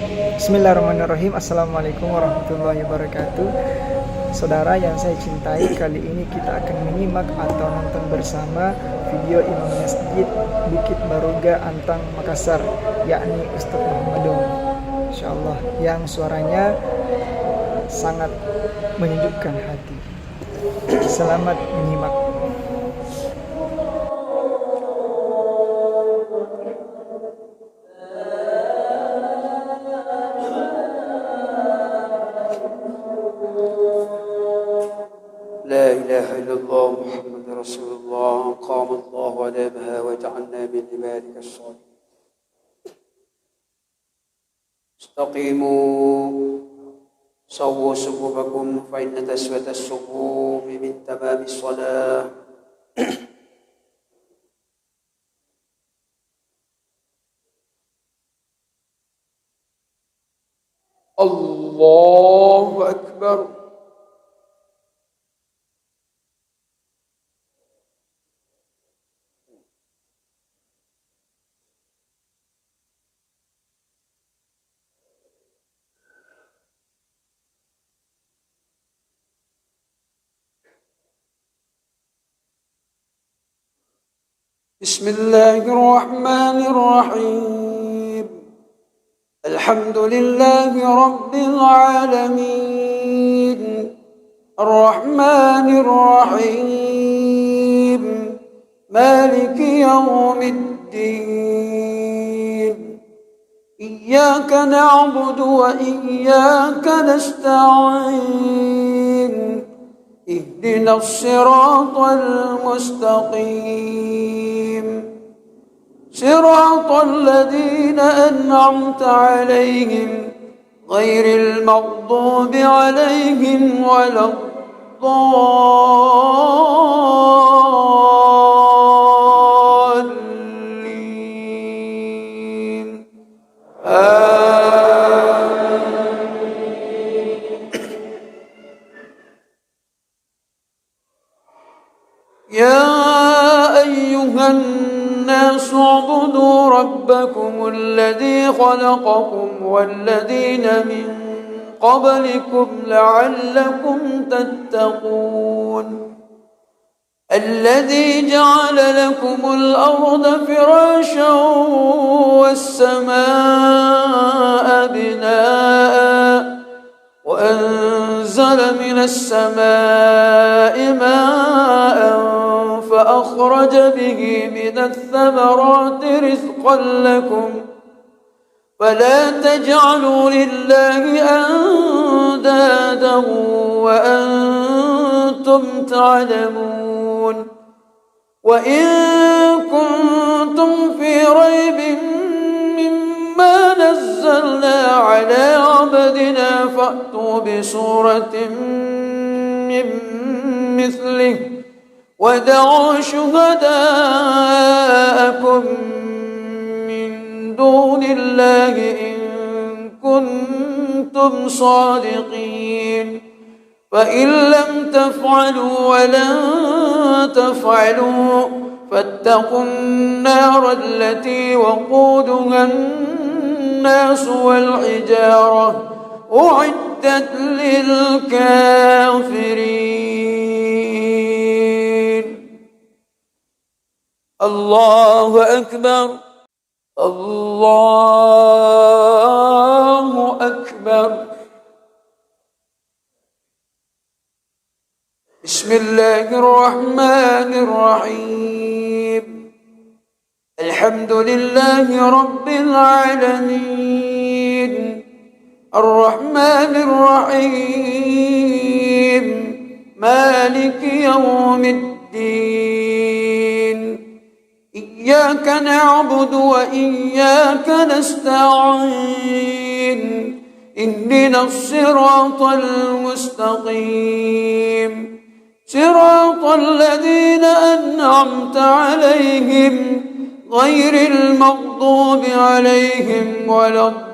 Bismillahirrahmanirrahim. Assalamualaikum warahmatullahi wabarakatuh. Saudara yang saya cintai, kali ini kita akan menyimak atau nonton bersama video Imam Masjid Bukit Baruga Antang Makassar, yakni Ustadz Muhammadong, insyaallah, yang suaranya sangat menyejukkan hati. Selamat menyimak. لا إله إلا الله محمد رسول الله قام الله على بها وجعلنا من عبادك الصالحين استقيموا سووا صفوفكم فإن تسوية الصفوف من تمام الصلاة الله أكبر بسم الله الرحمن الرحيم الحمد لله رب العالمين الرحمن الرحيم مالك يوم الدين إياك نعبد وإياك نستعين اهدنا الصراط المستقيم صراط الذين أنعمت عليهم غير المغضوب عليهم ولا الضالين يا أيها الناس اعبدوا ربكم الذي خلقكم والذين من قبلكم لعلكم تتقون الذي جعل لكم الأرض فراشا والسماء بناء وأنزل من السماء ماء فأخرج به من الثمرات رزقا لكم فلا تجعلوا لله أندادا وأنتم تعلمون وإن كنتم في ريب مما نزلنا على عبدنا فأتوا بسورة من مثله ودعوا شهداءكم من دون الله إن كنتم صادقين فإن لم تفعلوا ولن تفعلوا فاتقوا النار التي وقودها الناس والحجارة أعدت للكافرين الله أكبر الله أكبر بسم الله الرحمن الرحيم الحمد لله رب العالمين الرحمن الرحيم مالك يوم الدين إياك نعبد وإياك نستعين اهدنا الصراط المستقيم صراط الذين أنعمت عليهم غير المغضوب عليهم ولا الضالين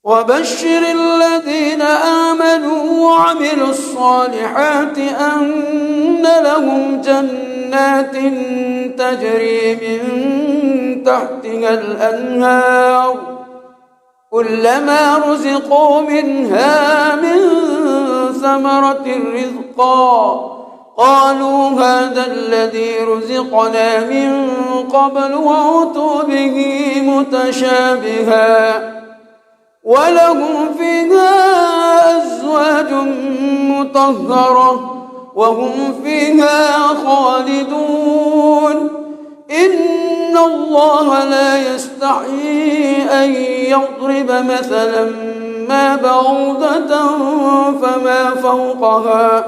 وبشر الذين آمنوا وعملوا الصالحات أن لهم جنات تجري من تحتها الأنهار كلما رزقوا منها من ثمرة رزقا قالوا هذا الذي رزقنا من قبل وأتوا به متشابها ولهم فيها أزواج مطهرة وهم فيها خالدون إن الله لا يستحيي أن يضرب مثلا ما بعوضة فما فوقها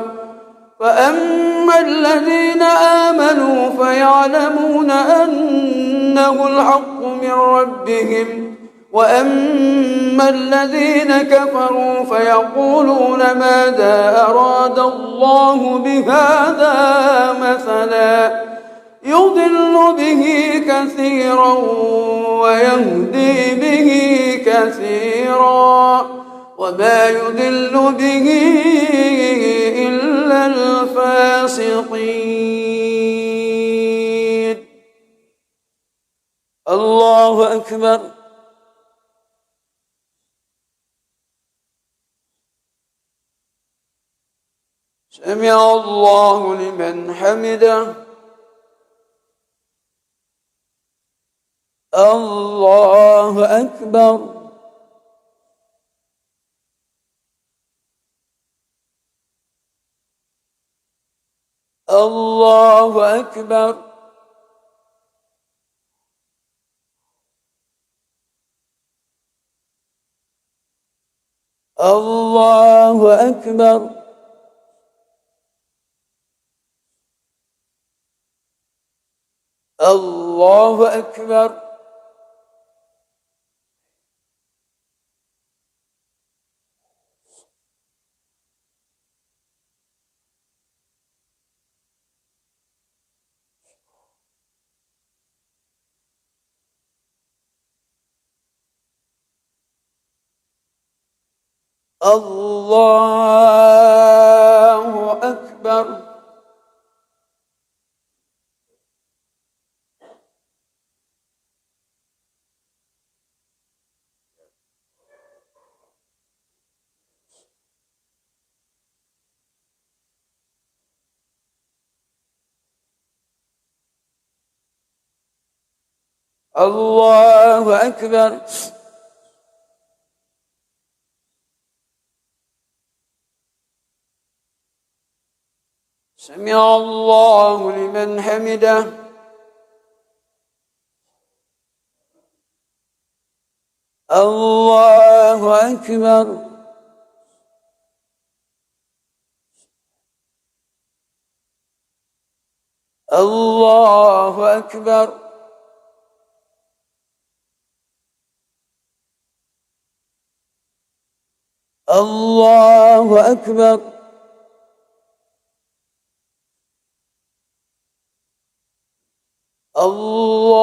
فأما الذين آمنوا فيعلمون أنه الحق من ربهم وأما الذين كفروا فيقولون ماذا أراد الله بهذا مثلا يضل به كثيرا ويهدي به كثيرا وما يضل به إلا الفاسقين. الله أكبر. سمع الله لمن حمده. الله أكبر. الله أكبر. الله أكبر. الله أكبر. الله أكبر. الله أكبر. سمع الله لمن حمده. الله أكبر. الله أكبر. الله أكبر.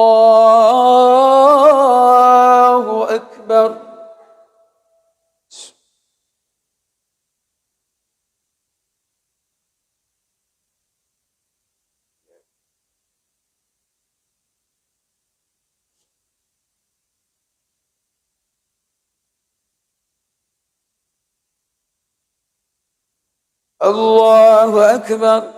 الله أكبر. الله أكبر.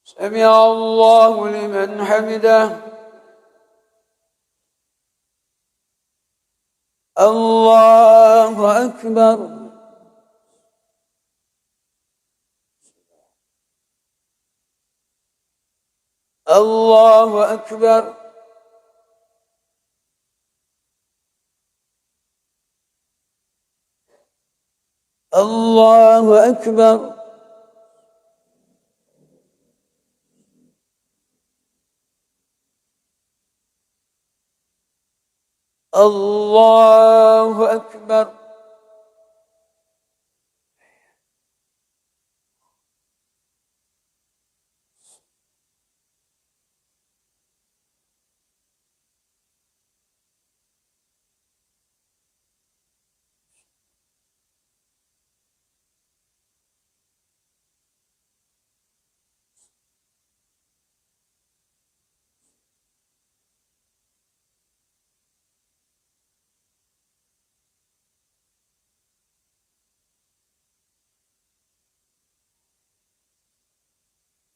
سمع الله لمن حمده. الله أكبر. الله أكبر. الله أكبر. الله أكبر.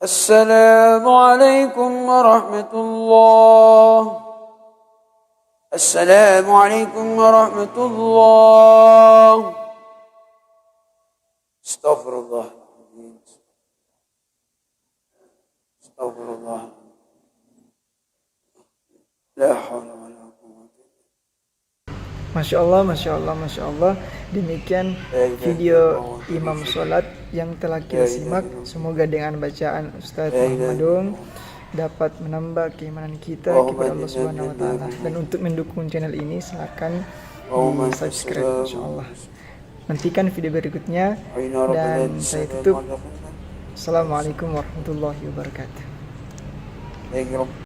السلام عليكم ورحمة الله. السلام عليكم ورحمة الله. استغفر الله. استغفر الله. لا حول ولا قوة. Masya Allah, Masya Allah, Masya Allah. Demikian video imam sholat yang telah kita simak. Semoga dengan bacaan Ustadz Muhammadung dapat menambah keimanan kita kepada Allah Subhanahu wa taala. Dan untuk mendukung channel ini silakan di subscribe insyaallah. Nantikan video berikutnya dan saya tutup. Assalamualaikum warahmatullahi wabarakatuh.